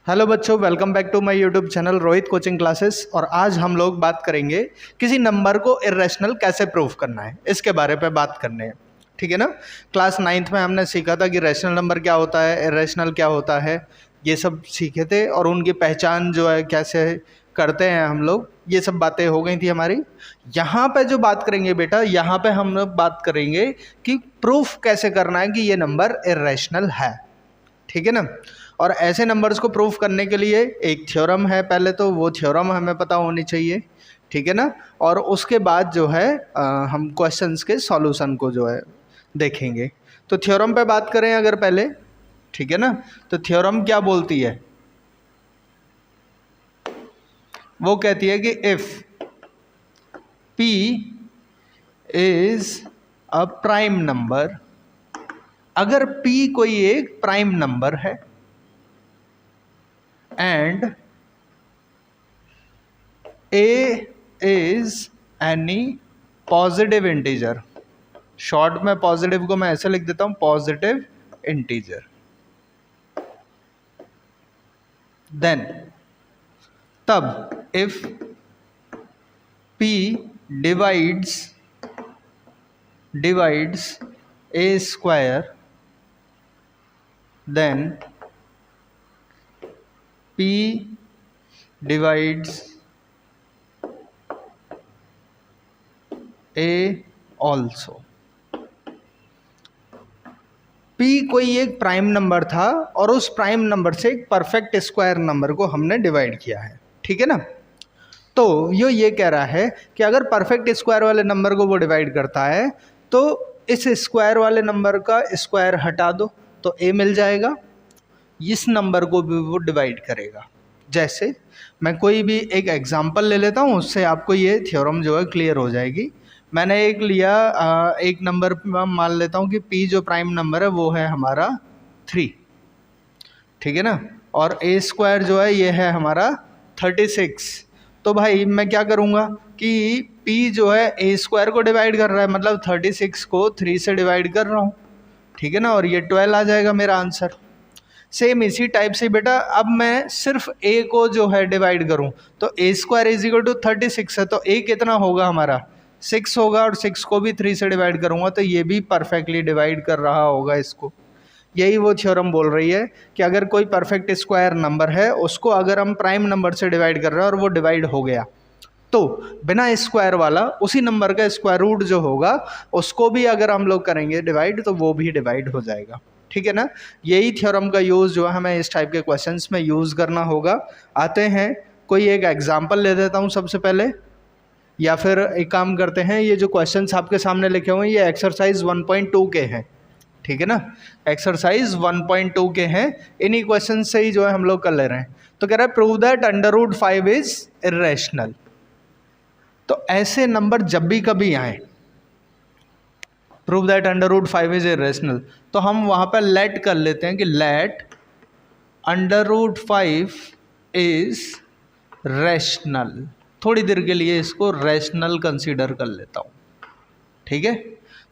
Hello बच्चों, welcome back to my YouTube channel Rohit coaching classes. और आज हम लोग बात करेंगे किसी नंबर को इर्रेशनल कैसे प्रूव करना है, इसके बारे पे बात करने हैं। ठीक है ना। क्लास 9th में हमने सीखा था कि रैशनल नंबर क्या होता है, इर्रेशनल क्या होता है, ये सब सीखे थे। और उनकी पहचान जो है कैसे करते हैं हम लोग, ये सब बातें हो गई थी हमारी। यहाँ पे जो बात करेंगे बेटा, यहाँ पे हम लोग बात करेंगे कि प्रूफ कैसे करना है कि ये नंबर इर्रेशनल है। ठीक है ना। और ऐसे नंबर्स को प्रूफ करने के लिए एक थ्योरम है, पहले तो वो थ्योरम हमें पता होनी चाहिए। ठीक है ना। और उसके बाद जो है हम क्वेश्चंस के सॉल्यूशन को जो है देखेंगे। तो थ्योरम पे बात करें अगर पहले, ठीक है ना, तो थ्योरम क्या बोलती है? वो कहती है कि if P is a prime number, अगर P कोई एक प्राइम नंबर है and A is any positive integer, short में पॉजिटिव को मैं ऐसे लिख देता हूं, पॉजिटिव इंटीजर, देन तब if P divides A square, then P divides A also। P कोई एक प्राइम नंबर था और उस प्राइम नंबर से एक परफेक्ट स्क्वायर नंबर को हमने डिवाइड किया है। ठीक है ना। तो ये कह रहा है कि अगर परफेक्ट स्क्वायर वाले नंबर को वो डिवाइड करता है तो इस स्क्वायर वाले नंबर का स्क्वायर हटा दो तो A मिल जाएगा, इस नंबर को भी वो डिवाइड करेगा। जैसे मैं कोई भी एक एग्जांपल ले लेता हूँ, उससे आपको ये थ्योरम जो है क्लियर हो जाएगी। मैंने एक लिया, एक नंबर मान लेता हूँ कि P जो प्राइम नंबर है वो है हमारा 3। ठीक है ना। और A स्क्वायर जो है ये है हमारा 36। तो भाई मैं क्या करूँगा कि P जो है A स्क्वायर को डिवाइड कर रहा है, मतलब 36 को 3 से डिवाइड कर रहा हूँ। ठीक है ना। और ये 12 आ जाएगा मेरा आंसर। सेम इसी टाइप से बेटा अब मैं सिर्फ A को जो है डिवाइड करूं तो A square is equal to 36 है, तो A कितना होगा हमारा 6 होगा, और 6 को भी 3 से डिवाइड करूंगा तो ये भी परफेक्टली डिवाइड कर रहा होगा इसको। यही वो थ्योरम बोल रही है कि अगर कोई परफेक्ट स्क्वायर नंबर है उसको अगर हम प्राइम नंबर से डिवाइड कर रहे हैं और वो डिवाइड हो गया तो बिना स्क्वायर वाला उसी नंबर का स्क्वायर रूट जो होगा उसको भी अगर हम लोग करेंगे डिवाइड तो वो भी डिवाइड हो जाएगा। ठीक है ना। यही थ्योरम का यूज़ जो है हमें इस टाइप के क्वेश्चंस में यूज़ करना होगा। आते हैं, कोई एक एग्जांपल ले देता हूँ सबसे पहले, या फिर एक काम करते हैं, ये जो क्वेश्चंस आपके सामने लिखे हुए हैं ये एक्सरसाइज 1.2 के हैं। ठीक है ना। एक्सरसाइज 1.2 के हैं, इन्हीं क्वेश्चन से ही जो है हम लोग कर ले रहे हैं। तो कह रहा है प्रूव दैट √5 इज इर्रेशनल। तो ऐसे नंबर जब भी कभी आए, प्रूव दैट √5 इज इर्रेशनल, तो हम वहाँ पर लेट कर लेते हैं कि लेट √5 इज रैशनल। थोड़ी देर के लिए इसको रैशनल कंसीडर कर लेता हूँ। ठीक है।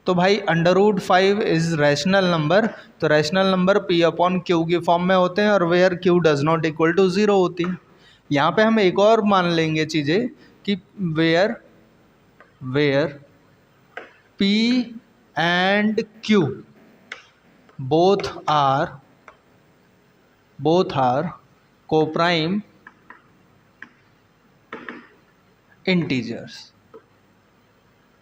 तो भाई √5 इज रैशनल नंबर, तो रैशनल नंबर P/Q की फॉर्म में होते हैं और where Q does not equal to 0 होती है। यहाँ पे हम एक और मान लेंगे चीज़ें कि where P and Q both are co-prime integers.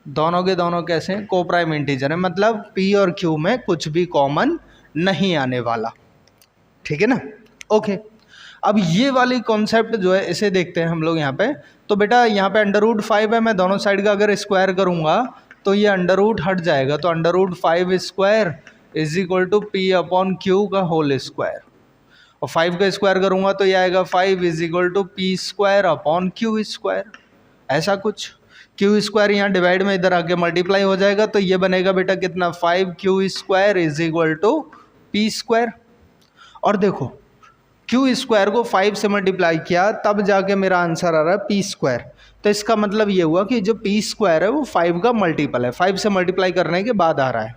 दोनों के दोनों कैसे हैं? को-प्राइम इंटीजर है, मतलब P और Q में कुछ भी कॉमन नहीं आने वाला। ठीक है ना। ओके। अब ये वाली कॉन्सेप्ट जो है इसे देखते हैं हम लोग यहाँ पे। तो बेटा यहाँ पे √5 है, मैं दोनों साइड का अगर स्क्वायर करूँगा तो ये अंडर हट जाएगा, तो √5 square is equal to P/Q का होल स्क्वायर। और 5 का स्क्वायर करूँगा तो ये आएगा 5 is equal to P²/Q square. ऐसा कुछ Q स्क्वायर यहाँ डिवाइड में इधर आके मल्टीप्लाई हो जाएगा, तो ये बनेगा बेटा कितना, 5Q square is equal to P²। और देखो Q स्क्वायर को 5 से मल्टीप्लाई किया तब जाके मेरा आंसर आ रहा है P²। तो इसका मतलब ये हुआ कि जो P² है वो 5 का मल्टीपल है, 5 से मल्टीप्लाई करने के बाद आ रहा है।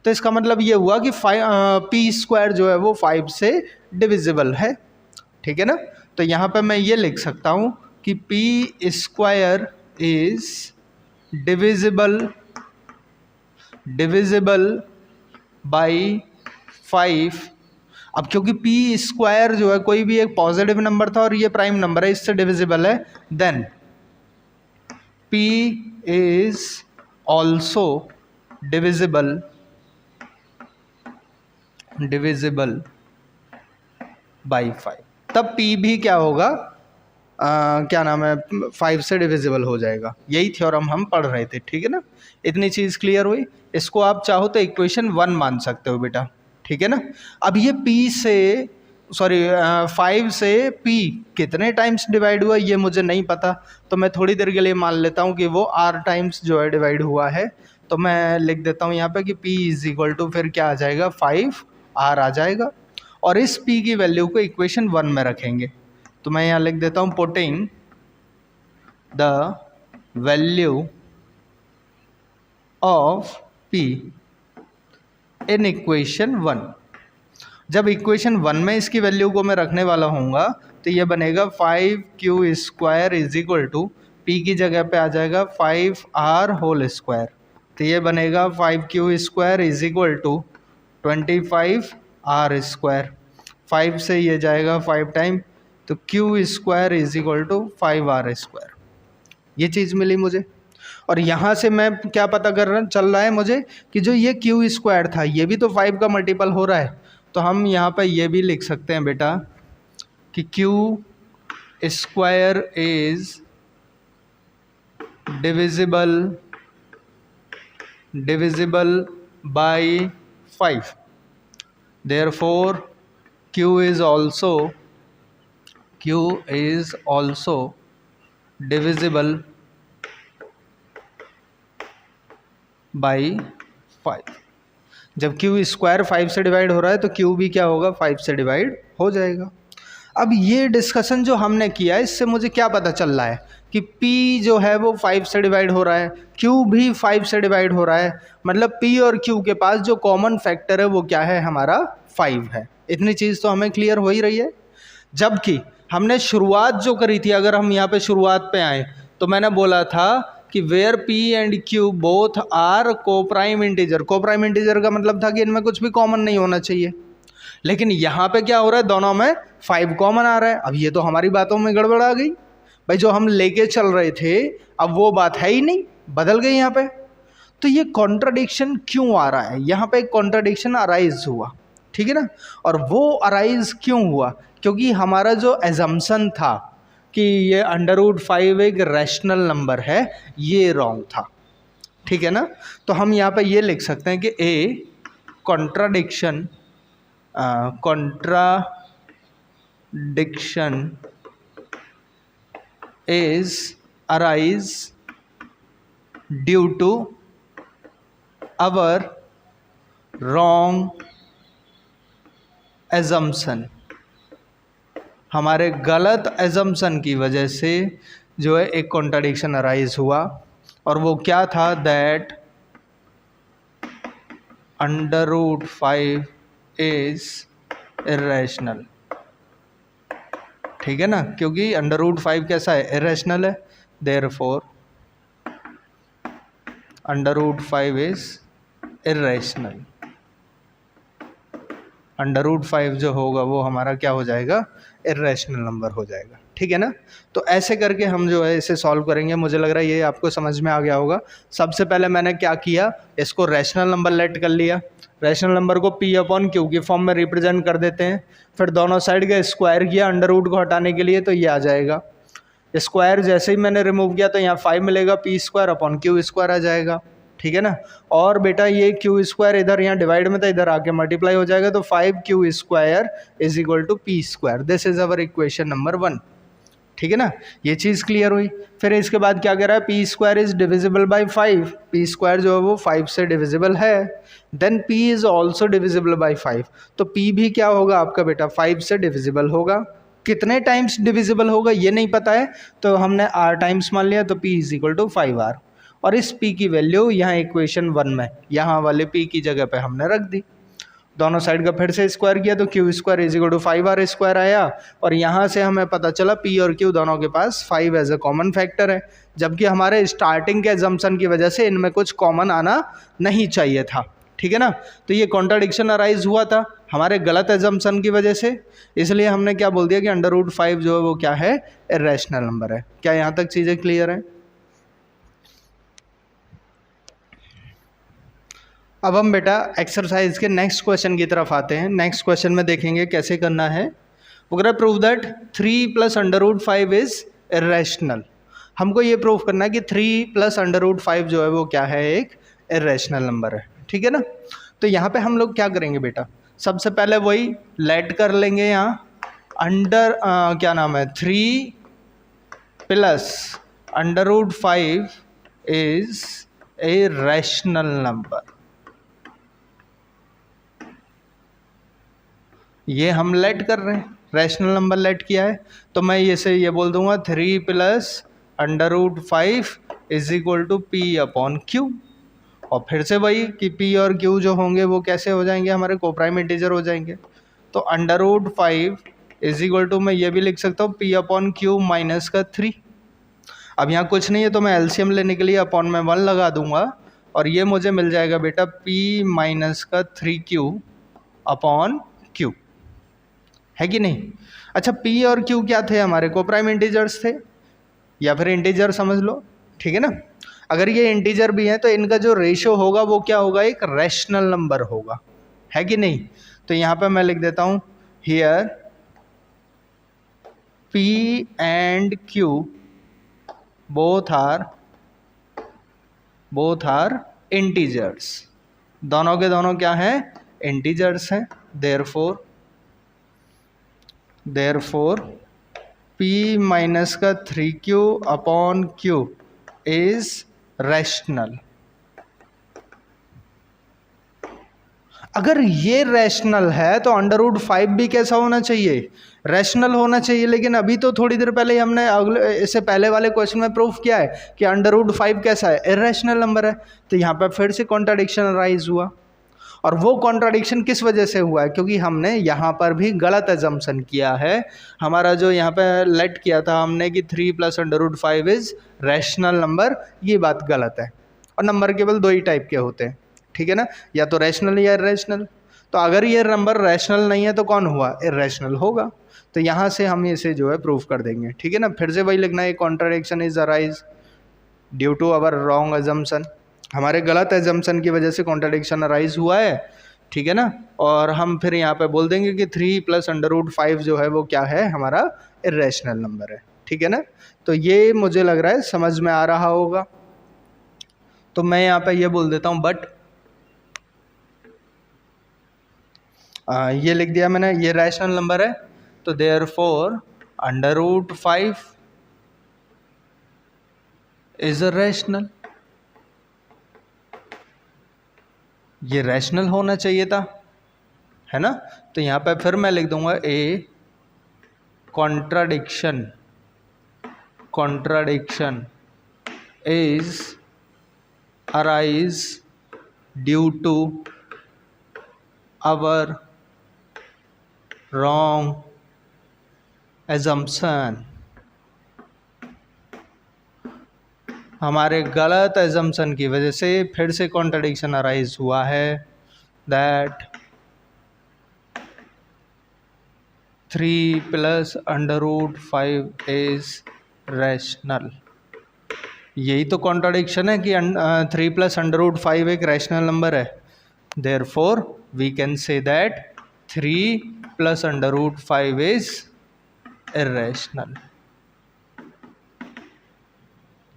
तो इसका मतलब ये हुआ कि P² जो है वो 5 से डिविजिबल है। ठीक है ना। तो यहाँ पे मैं ये लिख सकता हूँ कि P square is divisible by 5। अब क्योंकि पी स्क्वायर जो है कोई भी एक पॉजिटिव नंबर था और ये प्राइम नंबर है, इससे डिविजिबल है, then P is also divisible by 5। तब p भी क्या होगा, क्या नाम है, 5 से डिविजिबल हो जाएगा। यही थ्योरम हम पढ़ रहे थे, ठीक है ना। इतनी चीज़ क्लियर हुई। इसको आप चाहो तो इक्वेशन 1 मान सकते हो बेटा, ठीक है ना। अब ये p से 5 से p कितने टाइम्स डिवाइड हुआ ये मुझे नहीं पता, तो मैं थोड़ी देर के लिए मान लेता हूँ कि वो r टाइम्स जो है डिवाइड हुआ है। तो मैं लिख देता हूँ यहाँ पे कि p इज इक्वल टू फिर क्या आ जाएगा, 5r आ जाएगा। और इस p की वैल्यू को इक्वेशन 1 में रखेंगे। तो मैं यहाँ लिख देता हूँ putting the value of p in equation 1। जब इक्वेशन 1 में इसकी वैल्यू को मैं रखने वाला हूँगा तो ये बनेगा 5q square is equal to P की जगह पे आ जाएगा 5r होल स्क्वायर। तो ये बनेगा 5q square is equal to 25r square. 5 से ये जाएगा 5 टाइम, तो q square is equal to 5r square. ये चीज़ मिली मुझे। और यहाँ से मैं क्या पता चल रहा है मुझे कि जो ये q स्क्वायर था ये भी तो 5 का मल्टीपल हो रहा है। तो हम यहाँ पर ये भी लिख सकते हैं बेटा कि q square is divisible by 5। Therefore q is also divisible by 5। जब q स्क्वायर 5 से डिवाइड हो रहा है तो q भी क्या होगा, 5 से डिवाइड हो जाएगा। अब ये डिस्कशन जो हमने किया इससे मुझे क्या पता चल रहा है कि p जो है वो 5 से डिवाइड हो रहा है, q भी 5 से डिवाइड हो रहा है, मतलब p और q के पास जो कॉमन फैक्टर है वो क्या है, हमारा 5 है। इतनी चीज़ तो हमें क्लियर हो ही रही है। जबकि हमने शुरुआत जो करी थी, अगर हम यहाँ पे शुरुआत पे आए तो मैंने बोला था कि where p and q both are coprime integer. Coprime integer का मतलब था कि इनमें कुछ भी कॉमन नहीं होना चाहिए, लेकिन यहाँ पे क्या हो रहा है, दोनों में 5 कॉमन आ रहा है। अब ये तो हमारी बातों में गड़बड़ आ गई भाई, जो हम लेके चल रहे थे अब वो बात है ही नहीं, बदल गई यहाँ पे। तो ये कॉन्ट्राडिक्शन क्यों आ रहा है, यहाँ पे एक कॉन्ट्राडिक्शन अराइज हुआ, ठीक है ना। और वो अराइज क्यों हुआ, क्योंकि हमारा जो एजम्पशन था कि ये √5 एक रैशनल नंबर है, ये रॉन्ग था, ठीक है ना। तो हम यहाँ पे ये लिख सकते हैं कि ए contradiction is arise due to our wrong assumption। हमारे गलत एजम्पशन की वजह से जो है एक कॉन्ट्राडिक्शन अराइज हुआ, और वो क्या था, दैट √5 इज इर्रेशनल, ठीक है ना, क्योंकि √5 कैसा है, इर्रेशनल है। Therefore √5 is irrational. √5 जो होगा वो हमारा क्या हो जाएगा, इर्रेशनल नंबर हो जाएगा, ठीक है ना। तो ऐसे करके हम जो है इसे सॉल्व करेंगे। मुझे लग रहा है ये आपको समझ में आ गया होगा। सबसे पहले मैंने क्या किया, इसको रैशनल नंबर लेट कर लिया। रैशनल नंबर को p/q की फॉर्म में रिप्रेजेंट कर देते हैं। फिर दोनों साइड का स्क्वायर किया √ को हटाने के लिए, तो ये आ जाएगा। स्क्वायर जैसे ही मैंने रिमूव किया तो यहाँ 5 मिलेगा, p²/q² आ जाएगा, ठीक है ना। और बेटा ये q² इधर यहाँ डिवाइड में था, इधर आके मल्टीप्लाई हो जाएगा, तो 5q² is equal to p²। This is our equation number 1, ठीक है ना। ये चीज़ क्लियर हुई। फिर इसके बाद क्या कह रहा है, p² is divisible by 5। p² जो है वो 5 से डिविजिबल है। Then p is also divisible by 5। तो p भी क्या होगा आपका बेटा, 5 से डिविजिबल होगा। कितने टाइम्स डिविजिबल होगा ये नहीं पता है, तो हमने r टाइम्स मान लिया, तो p is equal to 5r। और इस p की वैल्यू यहाँ इक्वेशन 1 में यहाँ वाले p की जगह पे हमने रख दी। दोनों साइड का फिर से स्क्वायर किया तो Q square is equal to 5r² आया, और यहाँ से हमें पता चला p और q दोनों के पास 5 एज ए कॉमन फैक्टर है, जबकि हमारे स्टार्टिंग के एजम्पशन की वजह से इनमें कुछ कॉमन आना नहीं चाहिए था। ठीक है ना, तो ये कॉन्ट्राडिक्शन अराइज हुआ था हमारे गलत एजम्पशन की वजह से, इसलिए हमने क्या बोल दिया कि √5 जो है वो क्या है, इर्रेशनल नंबर है। क्या यहाँ तक चीज़ें क्लियर हैं? अब हम बेटा एक्सरसाइज के नेक्स्ट क्वेश्चन की तरफ आते हैं। नेक्स्ट क्वेश्चन में देखेंगे कैसे करना है। वो कह रहा है प्रूव दैट 3 + √5 इज इर्रेशनल। हमको ये प्रूव करना है कि 3 + √5 जो है वो क्या है, एक इर्रेशनल नंबर है। ठीक है ना, तो यहाँ पे हम लोग क्या करेंगे बेटा, सबसे पहले वही लेट कर लेंगे यहाँ क्या नाम है, 3 + √5 इज ए रैशनल नंबर। ये हम लेट कर रहे हैं, रैशनल नंबर लेट किया है, तो मैं ये बोल दूंगा 3 + √5 इज इक्वल टू p/q। और फिर से वही कि p और q जो होंगे वो कैसे हो जाएंगे, हमारे कोप्राइम इंटीजर हो जाएंगे। तो √5 इज इक्वल टू मैं ये भी लिख सकता हूँ p/q - 3। अब यहाँ कुछ नहीं है तो मैं एलसीएम लेने के लिए अपॉन में 1 लगा दूंगा, और ये मुझे मिल जाएगा बेटा p - 3q/q, है कि नहीं। अच्छा, p और q क्या थे, हमारे कोप्राइम इंटीजर्स थे, या फिर इंटीजर समझ लो। ठीक है ना, अगर ये इंटीजर भी हैं तो इनका जो रेशियो होगा वो क्या होगा, एक रैशनल नंबर होगा, है कि नहीं। तो यहाँ पे मैं लिख देता हूँ here p and q both are integers, दोनों के दोनों क्या हैं, इंटीजर्स हैं। Therefore p - 3q/q is rational. अगर ये रैशनल है तो √5 भी कैसा होना चाहिए, रैशनल होना चाहिए। लेकिन अभी तो थोड़ी देर पहले ही हमने इससे पहले वाले क्वेश्चन में प्रूफ किया है कि √5 कैसा है, इर्रेशनल नंबर है। तो यहाँ पर फिर से कॉन्ट्राडिक्शन अराइज हुआ, और वो कॉन्ट्राडिक्शन किस वजह से हुआ है, क्योंकि हमने यहाँ पर भी गलत एजम्पशन किया है। हमारा जो यहाँ पे लेट किया था हमने कि 3 + √5 इज रैशनल नंबर, ये बात गलत है। और नंबर केवल 2 ही टाइप के होते हैं, ठीक है ना, या तो रैशनल या इर्रेशनल। तो अगर ये नंबर रैशनल नहीं है तो कौन हुआ, इर्रेशनल होगा। तो यहाँ से हम इसे जो है प्रूफ कर देंगे। ठीक है ना, फिर से वही लिखना है, contradiction is arise due to our wrong assumption, हमारे गलत एजम्पशन की वजह से कॉन्ट्राडिक्शन अराइज हुआ है। ठीक है ना, और हम फिर यहाँ पे बोल देंगे कि 3 + √5 जो है वो क्या है, हमारा इर्रेशनल नंबर है। ठीक है ना, तो ये मुझे लग रहा है समझ में आ रहा होगा। तो मैं यहाँ पे ये बोल देता हूँ बट ये लिख दिया मैंने, ये रैशनल नंबर है, तो देयरफॉर √5 इज अ रैशनल, ये रैशनल होना चाहिए था, है ना। तो यहाँ पे फिर मैं लिख दूंगा a contradiction is arise due to our wrong assumption, हमारे गलत एजम्पशन की वजह से फिर से कॉन्ट्राडिक्शन अराइज हुआ है, दैट 3 + √5 इज रैशनल। यही तो कॉन्ट्राडिक्शन है कि 3 + √5 एक रैशनल नंबर है। Therefore we can say that 3 + √5 is irrational.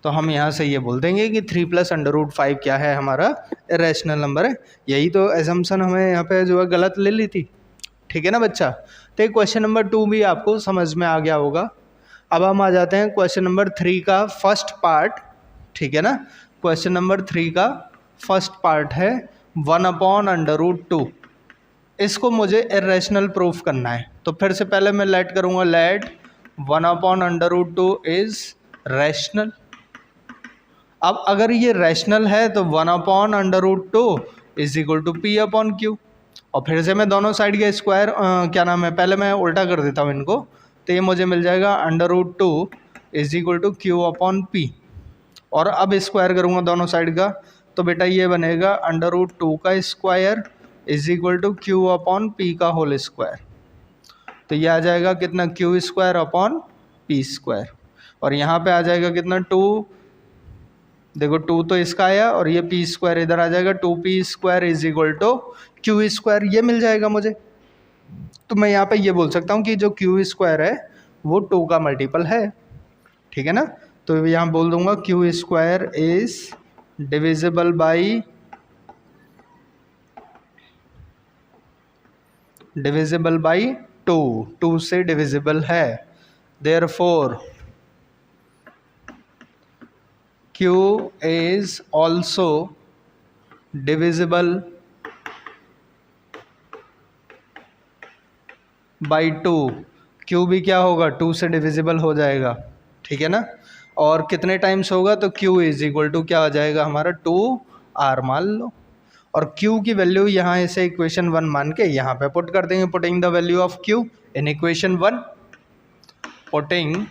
तो हम यहाँ से ये बोल देंगे कि 3 + √5 क्या है, हमारा इर्रेशनल नंबर है। यही तो एजम्पशन हमें यहाँ पे जो है गलत ले ली थी। ठीक है ना बच्चा, तो क्वेश्चन नंबर 2 भी आपको समझ में आ गया होगा। अब हम आ जाते हैं क्वेश्चन नंबर 3 का फर्स्ट पार्ट। ठीक है ना, क्वेश्चन नंबर 3 का फर्स्ट पार्ट है 1/√2। इसको मुझे इर्रेशनल प्रूफ करना है, तो फिर से पहले मैं लेट करूँगा, लेट 1/√2 इज रैशनल। अब अगर ये रैशनल है तो 1/√2 इज इक्वल टू p/q। और फिर से मैं दोनों साइड का स्क्वायर क्या नाम है, पहले मैं उल्टा कर देता हूँ इनको, तो ये मुझे मिल जाएगा √2 is equal to Q upon P. और अब स्क्वायर करूँगा दोनों साइड का, तो बेटा ये बनेगा √2 का square is equal to Q upon P का होल स्क्वायर। तो ये आ जाएगा कितना, Q square upon P square. और यहाँ पे आ जाएगा कितना, 2, देखो 2 तो इसका आया और ये पी स्क्वायर इधर आ जाएगा, 2p square is equal to Q square, ये मिल जाएगा मुझे। तो मैं यहाँ पे ये बोल सकता हूँ कि जो क्यू स्क्वायर है वो 2 का मल्टीपल है, ठीक है ना। तो यहाँ बोल दूंगा Q square is divisible by 2 से डिविजिबल है, therefore Q is also divisible by 2। Q भी क्या होगा, 2 से डिविजिबल हो जाएगा, ठीक है ना। और कितने टाइम्स होगा, तो Q इज इक्वल टू क्या आ जाएगा हमारा, 2R मान लो। और Q की वैल्यू यहाँ इसे इक्वेशन 1 मान के यहाँ पे पुट कर देंगे, putting the value of Q in equation 1, putting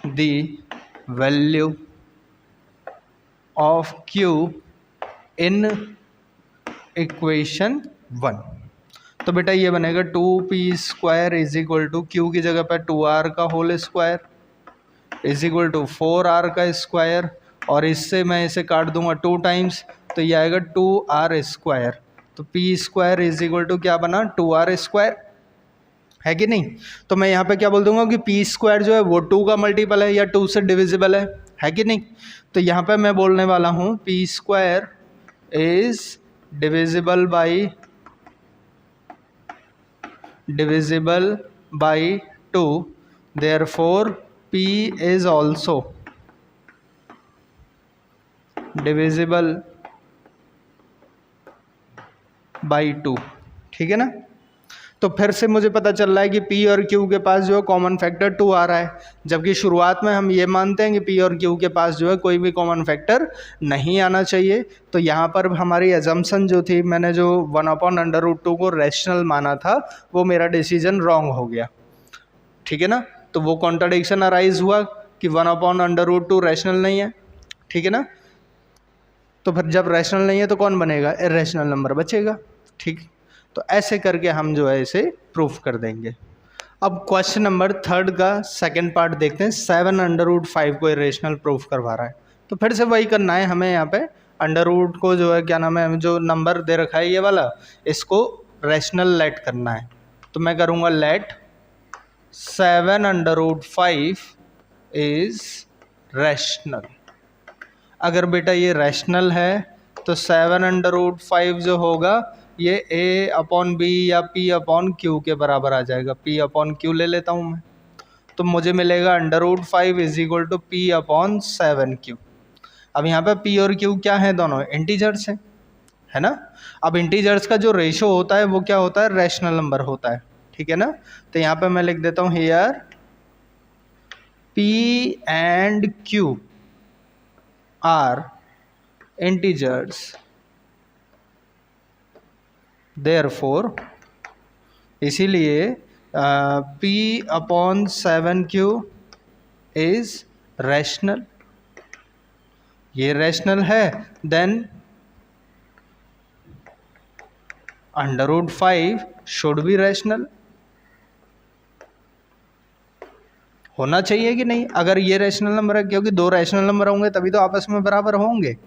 the value of Q in equation 1। तो बेटा ये बनेगा 2p square is equal to Q की जगह पर 2R का whole square is equal to 4R का स्क्वायर, और इससे मैं इसे काट दूंगा 2 टाइम्स, तो ये आएगा 2R स्क्वायर। तो p square is equal to क्या बना, 2R स्क्वायर, है कि नहीं। तो मैं यहाँ पे क्या बोल दूंगा कि p स्क्वायर जो है वो 2 का मल्टीपल है या 2 से डिविजिबल है कि नहीं। तो यहाँ पे मैं बोलने वाला हूँ p square is divisible by 2, therefore p is also divisible by 2, ठीक है ना। तो फिर से मुझे पता चल रहा है कि P और Q के पास जो है कॉमन फैक्टर 2 आ रहा है, जबकि शुरुआत में हम ये मानते हैं कि P और Q के पास जो है कोई भी कॉमन फैक्टर नहीं आना चाहिए। तो यहाँ पर हमारी एजम्पशन जो थी, मैंने जो 1/√2 को रैशनल माना था, वो मेरा डिसीजन रॉन्ग हो गया, ठीक है ना। तो वो कॉन्ट्राडिक्शन अराइज हुआ कि 1/√2 रैशनल नहीं है, ठीक है ना। तो फिर जब रैशनल नहीं है तो कौन बनेगा, इर्रेशनल नंबर बचेगा, ठीक। तो ऐसे करके हम जो है इसे प्रूफ कर देंगे। अब क्वेश्चन नंबर 3 का सेकंड पार्ट देखते हैं। 7√5 को इरेशनल प्रूफ करवा रहा है, तो फिर से वही करना है हमें। यहाँ पे अंडर रूट को जो है क्या नाम है, जो नंबर दे रखा है ये वाला, इसको रैशनल लेट करना है। तो मैं करूँगा लेट 7√5 इज रैशनल। अगर बेटा ये रैशनल है तो 7√5 जो होगा ये a/b या p/q के बराबर आ जाएगा। p/q ले लेता हूँ मैं, तो मुझे मिलेगा √5 इज इक्वल टू p/7q। अब यहाँ पे p और q क्या है, दोनों इंटीजर्स हैं, है ना। अब इंटीजर्स का जो रेशो होता है वो क्या होता है, रैशनल नंबर होता है, ठीक है ना। तो यहाँ पे मैं लिख देता हूँ here p and q are integers, therefore इसीलिए p/7q इज रैशनल। ये रैशनल है, देन √5 शुड बी रैशनल, होना चाहिए कि नहीं। अगर ये रैशनल नंबर है, क्योंकि 2 रैशनल नंबर होंगे तभी तो आपस में बराबर होंगे।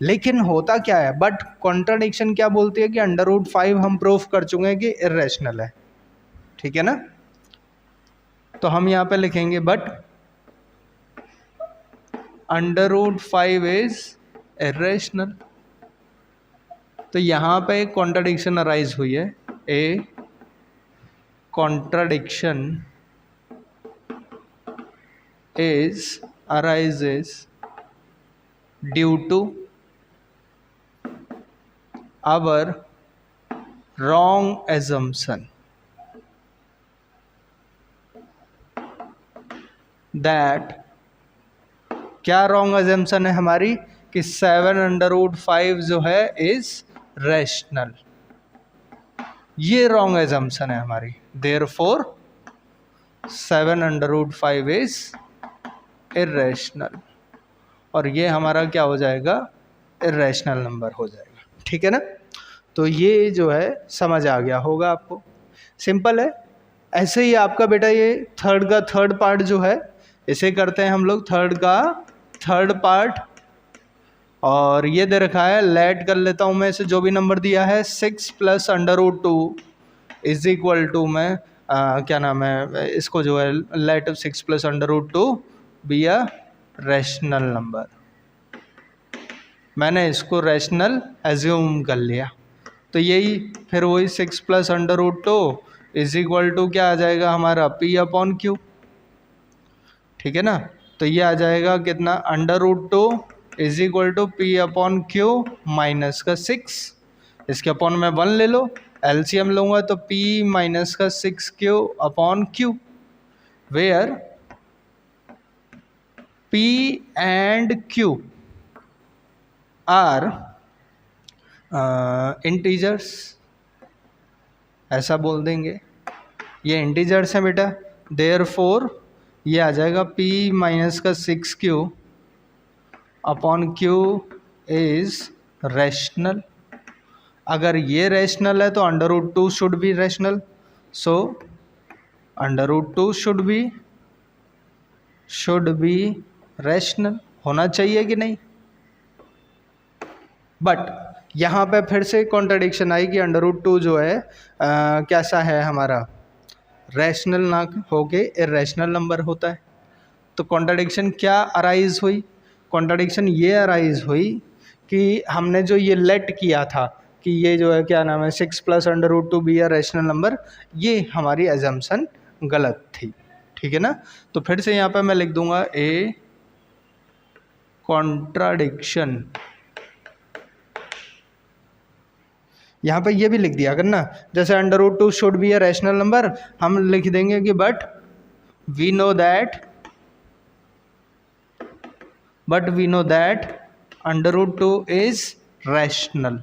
लेकिन होता क्या है, बट कॉन्ट्राडिक्शन क्या बोलती है कि √5 हम प्रूफ कर चुके हैं कि इर्रेशनल है, ठीक है ना। तो हम यहाँ पे लिखेंगे बट √5 इज इर्रेशनल। तो यहाँ पे एक कॉन्ट्राडिक्शन अराइज हुई है, a contradiction is arises due to our wrong assumption that, क्या wrong assumption है हमारी, कि 7√5 जो है इज रैशनल। ये रॉन्ग एजम्पशन है हमारी। देयरफॉर 7/5 इज इर्रेशनल, और ये हमारा क्या हो जाएगा, इर्रेशनल नंबर हो जाएगा। ठीक है ना। तो ये जो है समझ आ गया होगा आपको, सिंपल है। ऐसे ही आपका बेटा ये थर्ड का थर्ड पार्ट जो है, इसे करते हैं हम लोग थर्ड का थर्ड पार्ट। और ये दे रखा है, लेट कर लेता हूँ मैं इसे, जो भी नंबर दिया है 6 + √2 इज इक्वल टू, मैं क्या नाम है इसको जो है, let 6 + √2 be a rational number. मैंने इसको रैशनल एज्यूम कर लिया, तो यही फिर वही 6 + √2 इज इक्वल टू क्या आ जाएगा हमारा, P/Q। ठीक है ना। तो ये आ जाएगा कितना, √2 is equal to P/Q minus का 6, इसके अपॉन में 1 ले लो, एलसीएम लूँगा तो P माइनस का 6Q/Q, where P and Q are integers, ऐसा बोल देंगे, ये इंटीजर्स हैं बेटा। देयरफॉर ये आ जाएगा P माइनस का 6Q/Q इज रैशनल। अगर ये रैशनल है तो √2 should be rational, so √2 should be rational होना चाहिए कि नहीं। बट यहाँ पे फिर से कॉन्ट्रडिक्शन आई कि √2 जो है कैसा है हमारा, रैशनल ना होके इर्रेशनल नंबर होता है। तो कॉन्ट्रडिक्शन क्या अराइज हुई, कॉन्ट्रडिक्शन ये अराइज हुई कि हमने जो ये लेट किया था कि ये जो है क्या नाम है 6 + √2 बी अ रैशनल नंबर, ये हमारी एजम्पशन गलत थी। ठीक है ना। तो फिर से यहाँ पे मैं लिख दूंगा ए कॉन्ट्राडिक्शन, यहाँ पे ये भी लिख दिया करना, जैसे √2 should be a rational number, हम लिख देंगे कि but we know that √2 is rational,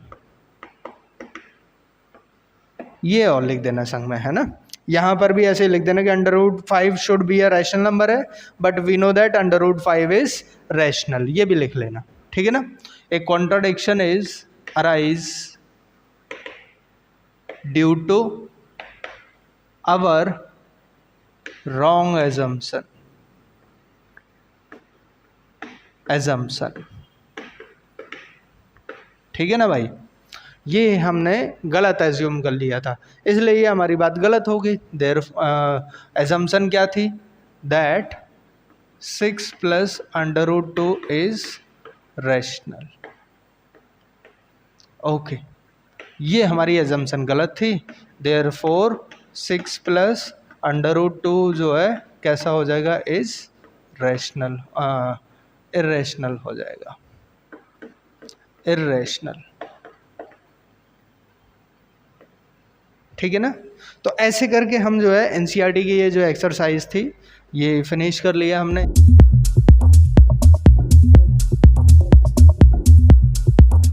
ये और लिख देना संग में, है ना। यहाँ पर भी ऐसे लिख देना कि √5 should be a rational number है, but we know that √5 is rational, ये भी लिख लेना। ठीक है ना। A contradiction is arise due to our wrong assumption. ठीक है ना भाई, ये हमने गलत एज्यूम कर लिया था, इसलिए ये हमारी बात गलत हो गई। देयर एजम्पशन क्या थी, दैट 6 + √2 इज रैशनल। ओके, ये हमारी एजम्पशन गलत थी। देयरफॉर 6 + √2 जो है कैसा हो जाएगा, इज रैशनल, इर्रेशनल हो जाएगा, इर्रेशनल। ठीक है ना। तो ऐसे करके हम जो है एनसीईआरटी की ये जो एक्सरसाइज थी ये फिनिश कर लिया हमने।